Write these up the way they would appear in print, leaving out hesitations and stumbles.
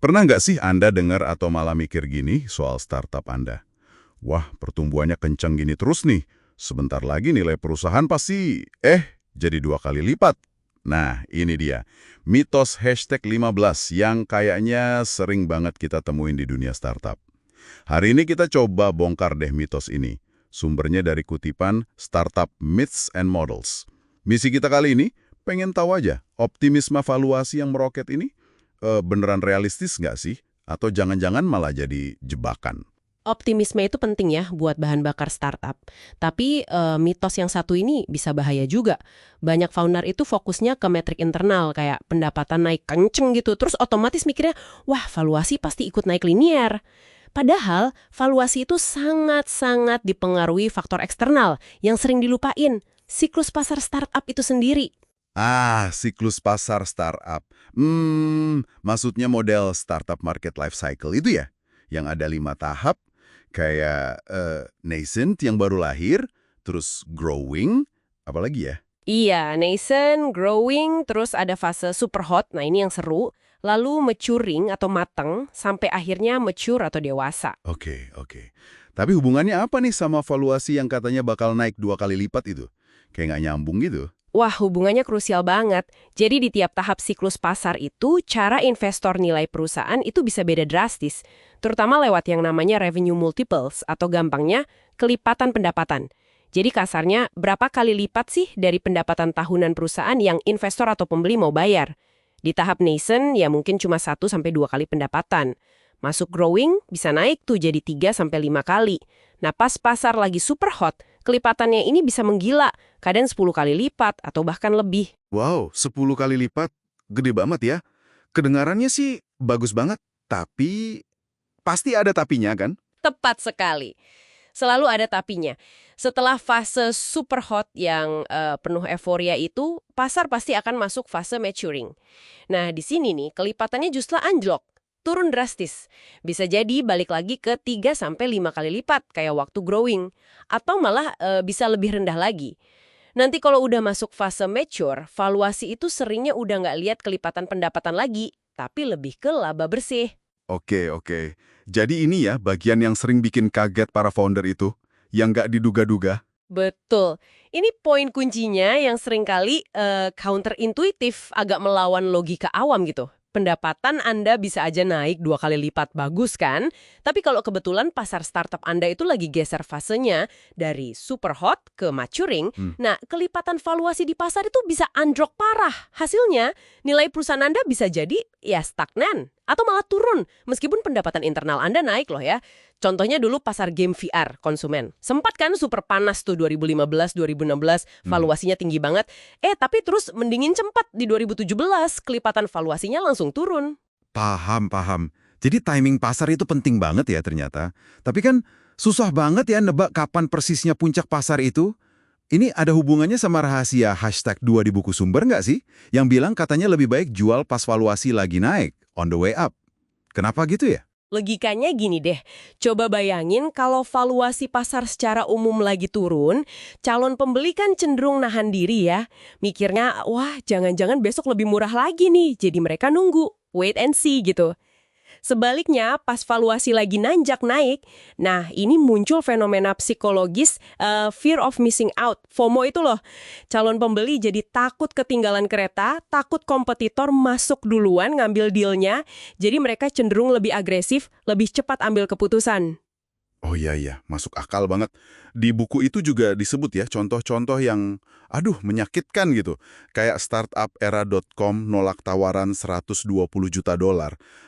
Pernah nggak sih Anda dengar atau malah mikir gini soal startup Anda? Wah, pertumbuhannya kencang gini terus nih. Sebentar lagi nilai perusahaan pasti, jadi 2 kali lipat. Nah, ini dia. Mitos hashtag 15 yang kayaknya sering banget kita temuin di dunia startup. Hari ini kita coba bongkar deh mitos ini. Sumbernya dari kutipan Startup Myths and Models. Misi kita kali ini, pengen tahu aja, optimisme valuasi yang meroket ini beneran realistis nggak sih? Atau jangan-jangan malah jadi jebakan? Optimisme itu penting ya buat bahan bakar startup. Tapi mitos yang satu ini bisa bahaya juga. Banyak founder itu fokusnya ke metrik internal kayak pendapatan naik kenceng gitu. Terus otomatis mikirnya, wah valuasi pasti ikut naik linier. Padahal valuasi itu sangat-sangat dipengaruhi faktor eksternal yang sering dilupain. Siklus pasar startup itu sendiri. Siklus pasar startup. Maksudnya model startup market life cycle itu ya? Yang ada 5 tahap, kayak nascent yang baru lahir, terus growing, apalagi ya? Iya, nascent, growing, terus ada fase super hot, nah ini yang seru. Lalu maturing atau mateng, sampai akhirnya mature atau dewasa. Oke. Tapi hubungannya apa nih sama valuasi yang katanya bakal naik 2 kali lipat itu? Kayak nggak nyambung gitu. Wah, hubungannya krusial banget. Jadi di tiap tahap siklus pasar itu, cara investor nilai perusahaan itu bisa beda drastis. Terutama lewat yang namanya revenue multiples, atau gampangnya, kelipatan pendapatan. Jadi kasarnya, berapa kali lipat sih dari pendapatan tahunan perusahaan yang investor atau pembeli mau bayar? Di tahap nascent, ya mungkin cuma 1 sampai 2 kali pendapatan. Masuk growing, bisa naik tuh jadi 3 sampai 5 kali. Nah, pas pasar lagi super hot, kelipatannya ini bisa menggila, kadang 10 kali lipat atau bahkan lebih. Wow, 10 kali lipat. Gede banget ya. Kedengarannya sih bagus banget, tapi pasti ada tapinya kan? Tepat sekali. Selalu ada tapinya. Setelah fase super hot yang penuh euforia itu, pasar pasti akan masuk fase maturing. Nah, di sini nih, kelipatannya justru anjlok. Turun drastis. Bisa jadi balik lagi ke 3 sampai 5 kali lipat kayak waktu growing. Atau malah bisa lebih rendah lagi. Nanti kalau udah masuk fase mature, valuasi itu seringnya udah nggak lihat kelipatan pendapatan lagi, tapi lebih ke laba bersih. Oke. Jadi ini ya bagian yang sering bikin kaget para founder itu, yang nggak diduga-duga. Betul. Ini poin kuncinya yang seringkali counterintuitif, agak melawan logika awam gitu. Pendapatan Anda bisa aja naik 2 kali lipat, bagus kan? Tapi kalau kebetulan pasar startup Anda itu lagi geser fasenya dari super hot ke maturing, nah kelipatan valuasi di pasar itu bisa anjlok parah. Hasilnya, nilai perusahaan Anda bisa jadi ya stagnan atau malah turun, meskipun pendapatan internal Anda naik loh ya. Contohnya dulu pasar game VR konsumen. Sempat kan super panas tuh 2015, 2016, valuasinya tinggi banget. Tapi terus mendingin cepat di 2017, kelipatan valuasinya langsung turun. Paham. Jadi timing pasar itu penting banget ya ternyata. Tapi kan susah banget ya nebak kapan persisnya puncak pasar itu. Ini ada hubungannya sama rahasia #2 di buku sumber nggak sih? Yang bilang katanya lebih baik jual pas valuasi lagi naik, on the way up. Kenapa gitu ya? Logikanya gini deh, coba bayangin kalau valuasi pasar secara umum lagi turun, calon pembeli kan cenderung nahan diri ya. Mikirnya, wah jangan-jangan besok lebih murah lagi nih, jadi mereka nunggu, wait and see gitu. Sebaliknya, pas valuasi lagi nanjak naik, nah ini muncul fenomena psikologis fear of missing out, FOMO itu loh. Calon pembeli jadi takut ketinggalan kereta, takut kompetitor masuk duluan ngambil dealnya, jadi mereka cenderung lebih agresif, lebih cepat ambil keputusan. Oh iya, masuk akal banget. Di buku itu juga disebut ya contoh-contoh yang, menyakitkan gitu. Kayak startupera.com nolak tawaran $120 juta,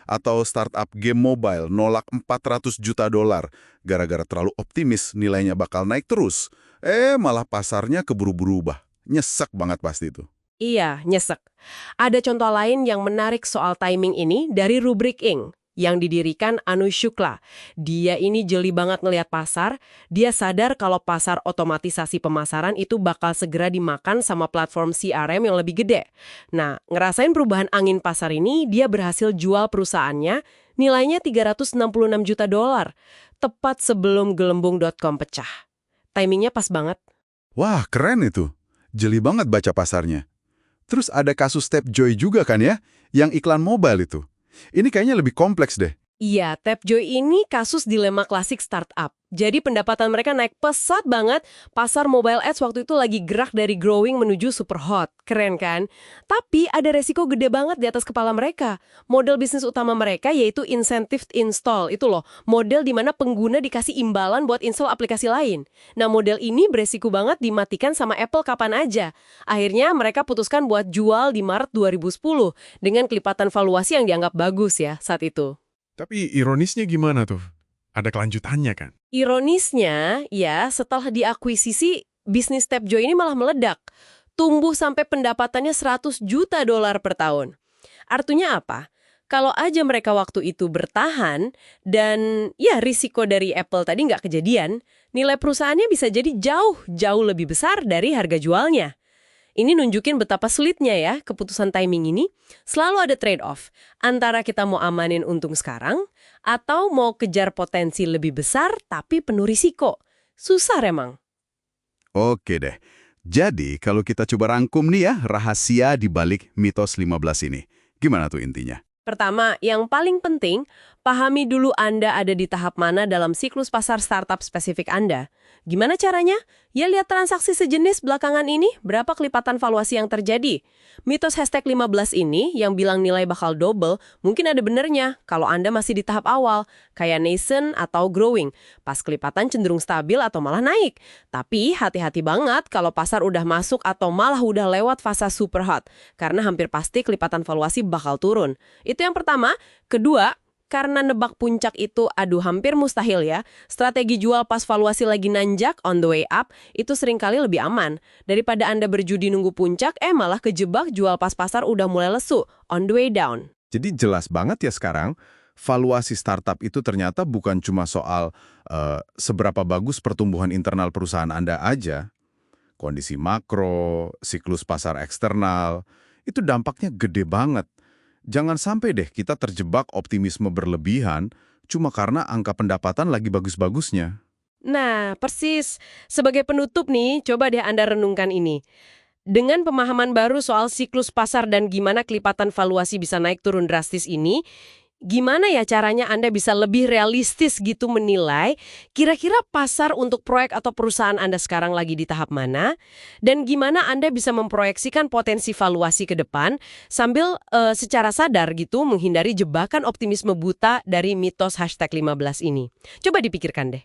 atau startup game mobile nolak $400 juta gara-gara terlalu optimis nilainya bakal naik terus. Malah pasarnya keburu berubah. Nyesek banget pasti itu. Iya, nyesek. Ada contoh lain yang menarik soal timing ini dari Rubrik Inc. yang didirikan Anu Shukla. Dia ini jeli banget ngelihat pasar, dia sadar kalau pasar otomatisasi pemasaran itu bakal segera dimakan sama platform CRM yang lebih gede. Nah, ngerasain perubahan angin pasar ini, dia berhasil jual perusahaannya, nilainya $366 juta, tepat sebelum gelembung.com pecah. Timingnya pas banget. Wah, keren itu. Jeli banget baca pasarnya. Terus ada kasus Step Joy juga kan ya, yang iklan mobile itu. Ini kayaknya lebih kompleks deh. Iya, Tapjoy ini kasus dilema klasik startup. Jadi pendapatan mereka naik pesat banget, pasar mobile ads waktu itu lagi gerak dari growing menuju super hot. Keren kan? Tapi ada resiko gede banget di atas kepala mereka. Model bisnis utama mereka yaitu incentive install. Itu loh, model di mana pengguna dikasih imbalan buat install aplikasi lain. Nah, model ini beresiko banget dimatikan sama Apple kapan aja. Akhirnya mereka putuskan buat jual di Maret 2010 dengan kelipatan valuasi yang dianggap bagus ya saat itu. Tapi ironisnya gimana tuh? Ada kelanjutannya kan? Ironisnya, ya setelah diakuisisi, bisnis Tapjoy ini malah meledak. Tumbuh sampai pendapatannya 100 juta dolar per tahun. Artinya apa? Kalau aja mereka waktu itu bertahan, dan ya risiko dari Apple tadi nggak kejadian, nilai perusahaannya bisa jadi jauh lebih besar dari harga jualnya. Ini nunjukin betapa sulitnya ya keputusan timing ini. Selalu ada trade-off antara kita mau amanin untung sekarang atau mau kejar potensi lebih besar tapi penuh risiko. Susah emang. Oke deh. Jadi, kalau kita coba rangkum nih ya, rahasia di balik mitos 15 ini. Gimana tuh intinya? Pertama, yang paling penting, pahami dulu Anda ada di tahap mana dalam siklus pasar startup spesifik Anda. Gimana caranya? Ya lihat transaksi sejenis belakangan ini, berapa kelipatan valuasi yang terjadi. Mitos hashtag 15 ini yang bilang nilai bakal double, mungkin ada benernya kalau Anda masih di tahap awal, kayak nascent atau growing. Pas kelipatan cenderung stabil atau malah naik. Tapi hati-hati banget kalau pasar udah masuk atau malah udah lewat fase super hot, karena hampir pasti kelipatan valuasi bakal turun. Itu yang pertama. Kedua, karena nebak puncak itu hampir mustahil ya. Strategi jual pas valuasi lagi nanjak on the way up itu seringkali lebih aman. Daripada Anda berjudi nunggu puncak, malah kejebak jual pas pasar udah mulai lesu on the way down. Jadi jelas banget ya sekarang, valuasi startup itu ternyata bukan cuma soal seberapa bagus pertumbuhan internal perusahaan Anda aja. Kondisi makro, siklus pasar eksternal, itu dampaknya gede banget. Jangan sampai deh kita terjebak optimisme berlebihan cuma karena angka pendapatan lagi bagus-bagusnya. Nah, persis. Sebagai penutup nih, coba deh Anda renungkan ini. Dengan pemahaman baru soal siklus pasar dan gimana kelipatan valuasi bisa naik turun drastis ini, gimana ya caranya Anda bisa lebih realistis gitu menilai kira-kira pasar untuk proyek atau perusahaan Anda sekarang lagi di tahap mana? Dan gimana Anda bisa memproyeksikan potensi valuasi ke depan sambil secara sadar gitu menghindari jebakan optimisme buta dari mitos hashtag 15 ini? Coba dipikirkan deh.